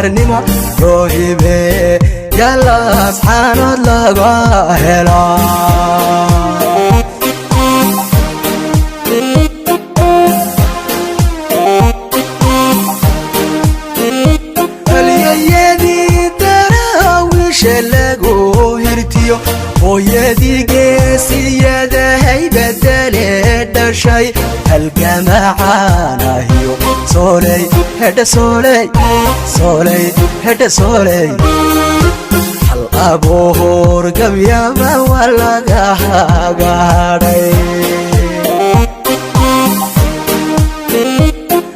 qarnimo rohibe yalla asxaanad laga helo ويدي قاسية هيبة دليل شي الجماعة هيو سولي هدا سولي سولي هدا سولي الأبو هرقم يا ما ولا قهاري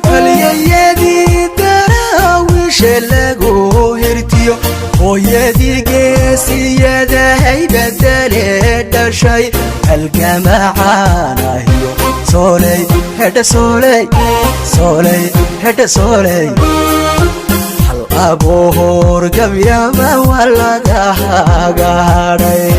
اليدي تراويش لقو هرتيو ويدي قاسية هيبة دليل شي الجماعة هيو سولي هدا سولي سولي هدا سولي الأبو هرقم يا ما ولا قهاري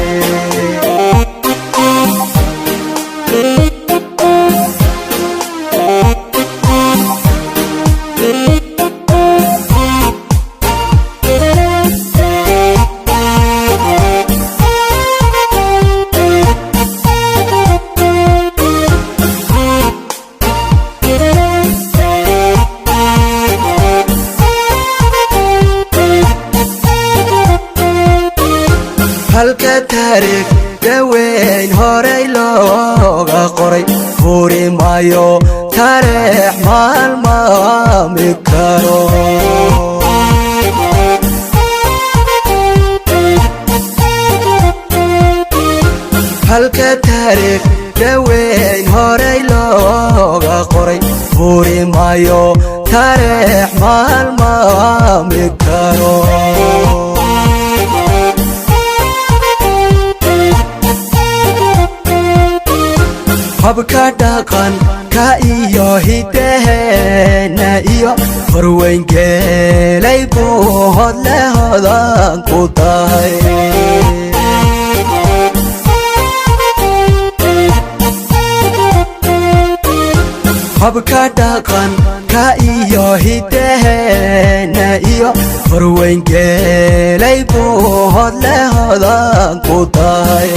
halka taariikh daweyn horay looga qoray huri maayo taariikh maalmaami karo halka taariikh daweyn horay looga qoray huri maayo taariikh maalmaami karo habka dhaqanka iyo hidaheena iyo horweyn geelay buuhood leh hodan ku tahay habka dhaqanka iyo hidaheena iyo horweyn geelay buuhood leh hodan ku tahay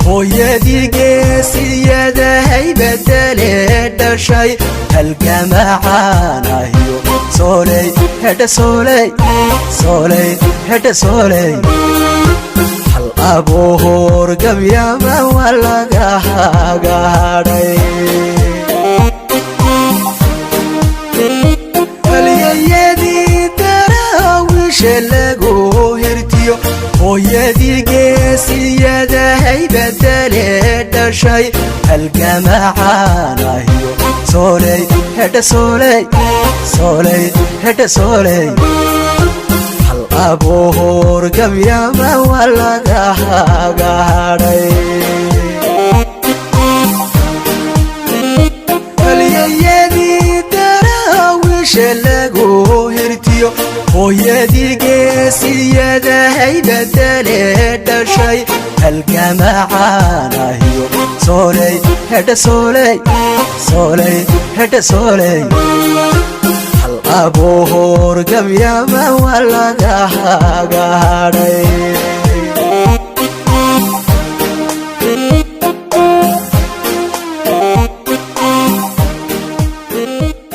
ويدي قاسية هيبة دليل شي الجماعة هيو سولي هدا سولي سولي هدا سولي الأبو هرقم يا ما ولا قهاري اليدي تراويش لقو هرتيو ويدي قاسية هيبة دليل شي الجماعة هيو سولي هدا سولي سولي هدا سولي الأبو هرقم يا ما ولا قهاري اليدي تراويش لقو هرتيو ويدي قاسية هيبة دليل شي الجماعة هيو سولي هدا سولي سولي هدا سولي الأبو هرقم يا ما ولا قهاري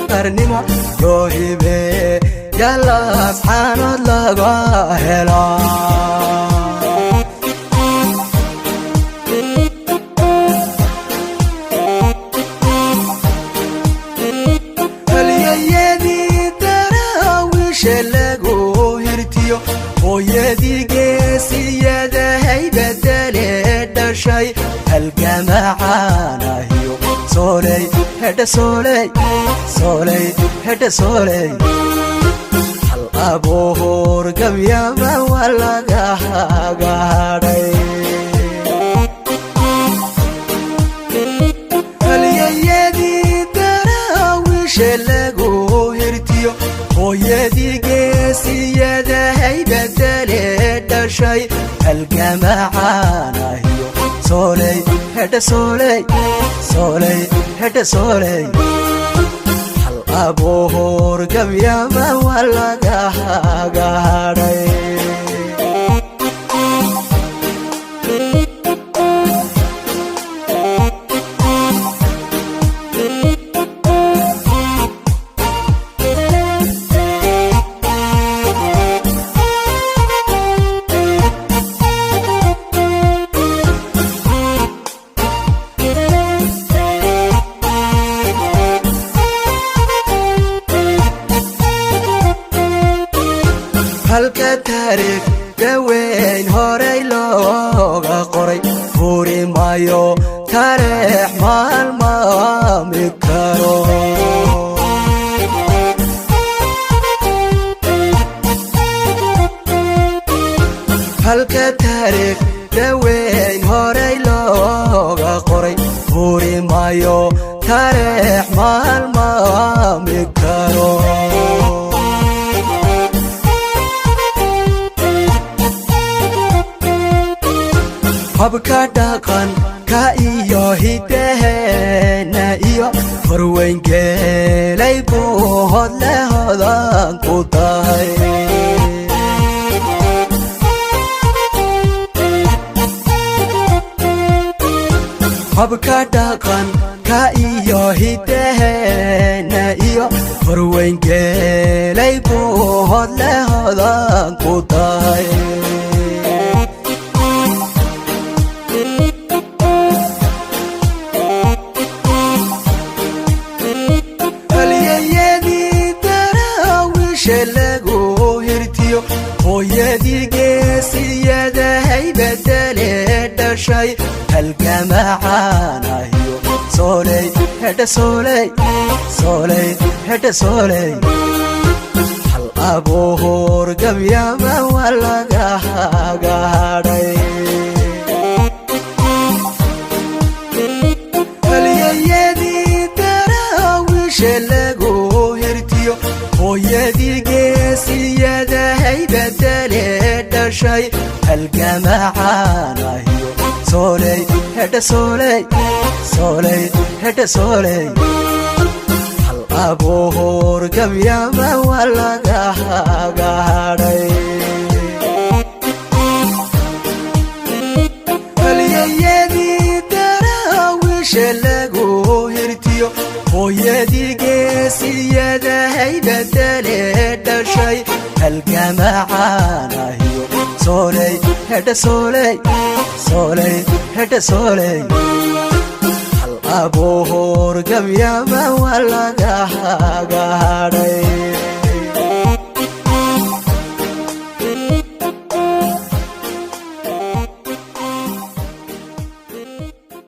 qarnimo rohibe yalla asxaanad laga helo ويدي قاسية هيبة دليل شي الجماعة هيو سولي هدا سولي سولي هدا سولي الأبو هرقم يا ما ولا قهاري اليدي تراويش لقو هرتيو ويدي قاسية هيبة دليل dhashay halgamacaanahiyo sooley hedha sooley sooley hedha sooley hal abuur gabyaba waa laga hadhay halka taariikhda weyn horay looga qoray furi maayo taariikh maalmaami karo halka taariikhda weyn horay looga qoray furi maayo taariikh maalmaami karo habka dhaqanka iyo hidaheena iyo horweyngeelay buuhood le hodan ku tahay habka dhaqanka iyo hidaheena iyo horweyngeelay buuhood le hodan ku tahay lagu hirtiyo hooyadii geesiyada haybadale dhashay halgamacaanahiyo sooley hedha sooley sooley hedha sooley hal abuur gabyaba waa laga hadhay halyayadii daraawiisha lagu hirtiyo hooyadii geesiyada haybadale dhashay halgamacaanahiyo sooley hedha sooley sooley hedha sooley hal abuur gabyaba waa laga hadhay halyayadii daraawiisha lagu hirtiyo hooyadii geesiyada haybadale dhashay halgamacaanahiyo sooley hedha sooley sooley hedha sooley hal abuur gabyaba waa laga hadhay